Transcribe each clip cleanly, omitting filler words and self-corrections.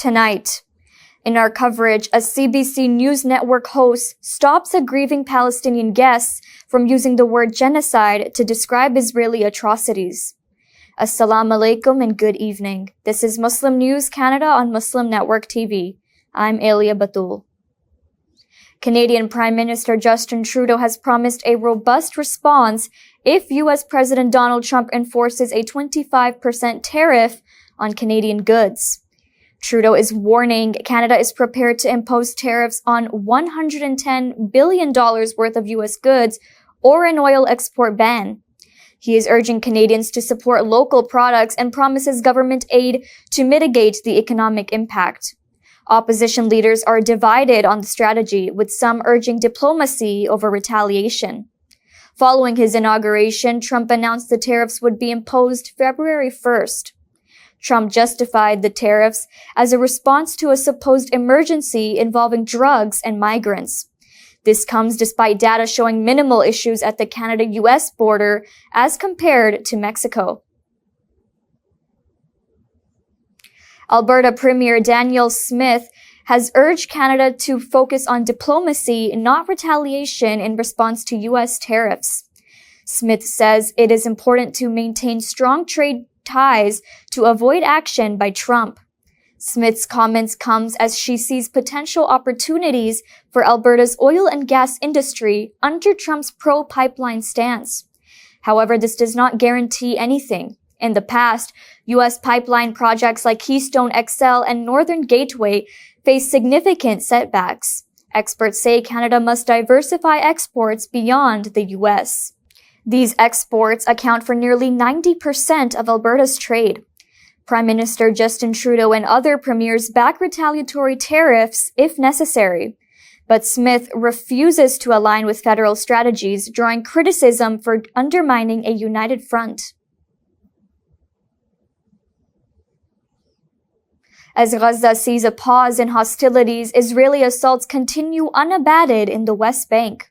Tonight, in our coverage, a CBC News Network host stops a grieving Palestinian guests from using the word genocide to describe Israeli atrocities. Assalamu alaikum and good evening. This is Muslim News Canada on Muslim Network TV. I'm Alia Batul. Canadian Prime Minister Justin Trudeau has promised a robust response if U.S. President Donald Trump enforces a 25% tariff on Canadian goods. Trudeau is warning Canada is prepared to impose tariffs on $110 billion worth of U.S. goods or an oil export ban. He is urging Canadians to support local products and promises government aid to mitigate the economic impact. Opposition leaders are divided on the strategy, with some urging diplomacy over retaliation. Following his inauguration, Trump announced the tariffs would be imposed February 1st. Trump justified the tariffs as a response to a supposed emergency involving drugs and migrants. This comes despite data showing minimal issues at the Canada-US border as compared to Mexico. Alberta Premier Danielle Smith has urged Canada to focus on diplomacy, not retaliation, in response to U.S. tariffs. Smith says it is important to maintain strong trade ties to avoid action by Trump. Smith's comments comes as she sees potential opportunities for Alberta's oil and gas industry under Trump's pro-pipeline stance. However, this does not guarantee anything. In the past, U.S. pipeline projects like Keystone XL and Northern Gateway face significant setbacks. Experts say Canada must diversify exports beyond the U.S. These exports account for nearly 90% of Alberta's trade. Prime Minister Justin Trudeau and other premiers back retaliatory tariffs if necessary. But Smith refuses to align with federal strategies, drawing criticism for undermining a united front. As Gaza sees a pause in hostilities, Israeli assaults continue unabated in the West Bank.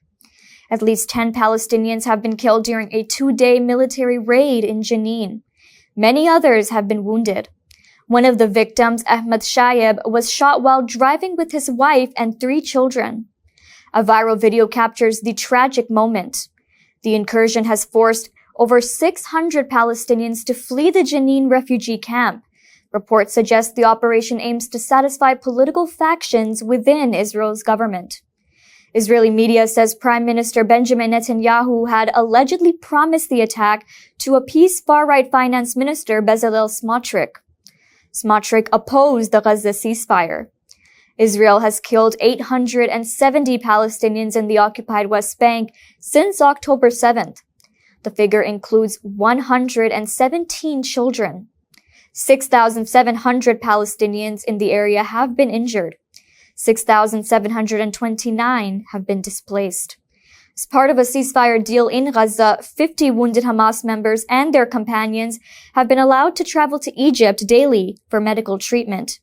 At least 10 Palestinians have been killed during a 2-day military raid in Jenin. Many others have been wounded. One of the victims, Ahmed Shayeb, was shot while driving with his wife and 3 children. A viral video captures the tragic moment. The incursion has forced over 600 Palestinians to flee the Jenin refugee camp. Reports suggest the operation aims to satisfy political factions within Israel's government. Israeli media says Prime Minister Benjamin Netanyahu had allegedly promised the attack to appease far-right finance minister Bezalel Smotrich. Smotrich opposed the Gaza ceasefire. Israel has killed 870 Palestinians in the occupied West Bank since October 7th. The figure includes 117 children. 6,700 Palestinians in the area have been injured. 6,729 have been displaced. As part of a ceasefire deal in Gaza, 50 wounded Hamas members and their companions have been allowed to travel to Egypt daily for medical treatment.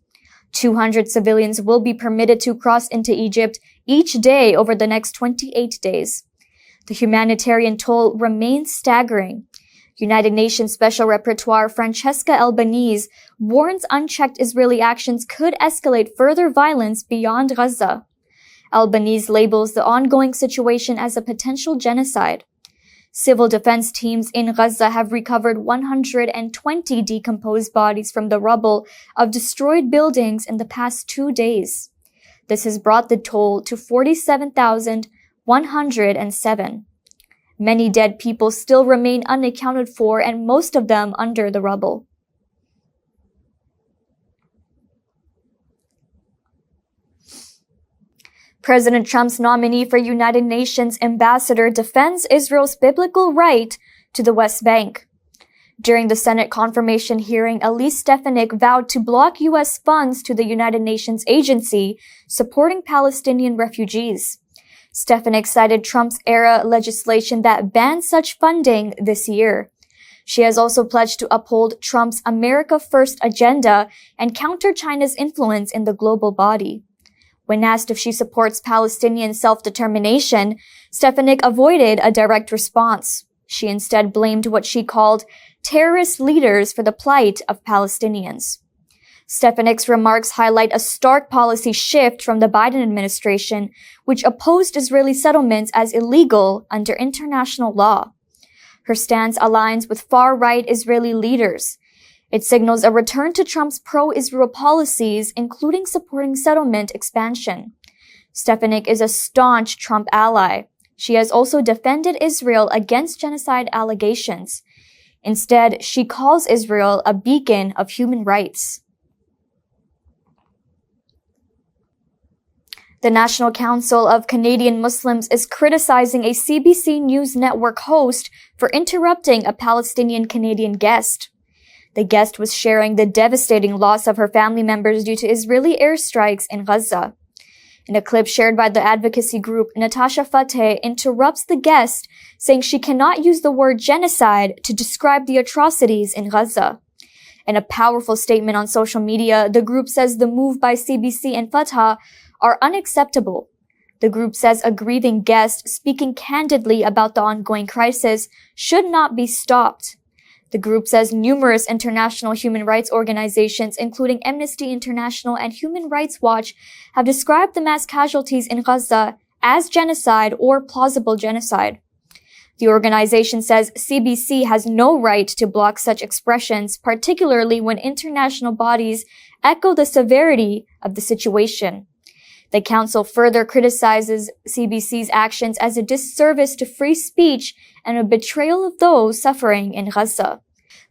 200 civilians will be permitted to cross into Egypt each day over the next 28 days. The humanitarian toll remains staggering. United Nations Special Rapporteur Francesca Albanese warns unchecked Israeli actions could escalate further violence beyond Gaza. Albanese labels the ongoing situation as a potential genocide. Civil defense teams in Gaza have recovered 120 decomposed bodies from the rubble of destroyed buildings in the past 2 days. This has brought the toll to 47,107. Many dead people still remain unaccounted for, and most of them under the rubble. President Trump's nominee for United Nations ambassador defends Israel's biblical right to the West Bank. During the Senate confirmation hearing, Elise Stefanik vowed to block U.S. funds to the United Nations agency supporting Palestinian refugees. Stefanik cited Trump's-era legislation that banned such funding this year. She has also pledged to uphold Trump's America First agenda and counter China's influence in the global body. When asked if she supports Palestinian self-determination, Stefanik avoided a direct response. She instead blamed what she called terrorist leaders for the plight of Palestinians. Stefanik's remarks highlight a stark policy shift from the Biden administration, which opposed Israeli settlements as illegal under international law. Her stance aligns with far-right Israeli leaders. It signals a return to Trump's pro-Israel policies, including supporting settlement expansion. Stefanik is a staunch Trump ally. She has also defended Israel against genocide allegations. Instead, she calls Israel a beacon of human rights. The National Council of Canadian Muslims is criticizing a CBC News Network host for interrupting a Palestinian Canadian guest. The guest was sharing the devastating loss of her family members due to Israeli airstrikes in Gaza. In a clip shared by the advocacy group, Natasha Fateh interrupts the guest, saying she cannot use the word genocide to describe the atrocities in Gaza. In a powerful statement on social media, the group says the move by CBC and Fatah are unacceptable. The group says a grieving guest speaking candidly about the ongoing crisis should not be stopped. The group says numerous international human rights organizations, including Amnesty International and Human Rights Watch, have described the mass casualties in Gaza as genocide or plausible genocide. The organization says CBC has no right to block such expressions, particularly when international bodies echo the severity of the situation. The council further criticizes CBC's actions as a disservice to free speech and a betrayal of those suffering in Gaza.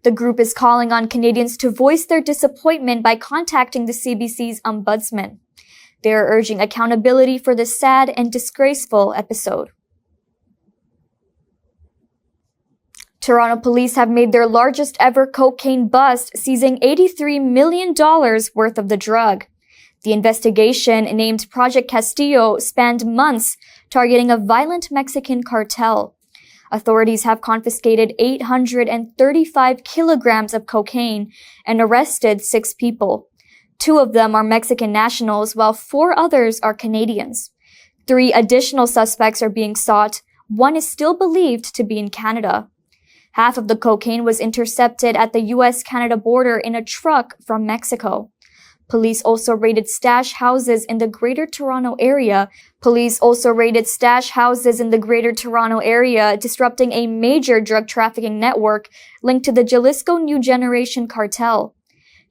The group is calling on Canadians to voice their disappointment by contacting the CBC's ombudsman. They are urging accountability for this sad and disgraceful episode. Toronto police have made their largest ever cocaine bust, seizing $83 million worth of the drug. The investigation, named Project Castillo, spanned months, targeting a violent Mexican cartel. Authorities have confiscated 835 kilograms of cocaine and arrested 6 people. 2 of them are Mexican nationals, while 4 others are Canadians. 3 additional suspects are being sought. 1 is still believed to be in Canada. Half of the cocaine was intercepted at the U.S.-Canada border in a truck from Mexico. Police also raided stash houses in the Greater Toronto Area. Disrupting a major drug trafficking network linked to the Jalisco New Generation cartel.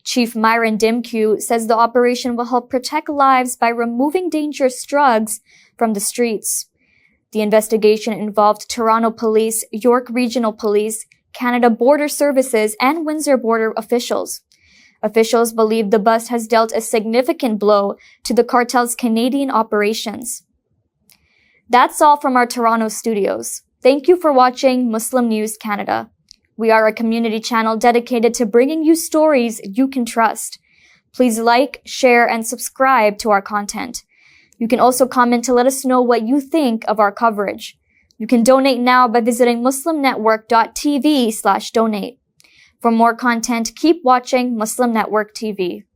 Chief Myron Dimkew says the operation will help protect lives by removing dangerous drugs from the streets. The investigation involved Toronto Police, York Regional Police, Canada Border Services, and Windsor border officials. Officials believe the bust has dealt a significant blow to the cartel's Canadian operations. That's all from our Toronto studios. Thank you for watching Muslim News Canada. We are a community channel dedicated to bringing you stories you can trust. Please like, share, and subscribe to our content. You can also comment to let us know what you think of our coverage. You can donate now by visiting muslimnetworktv/donate. For more content, keep watching Muslim Network TV.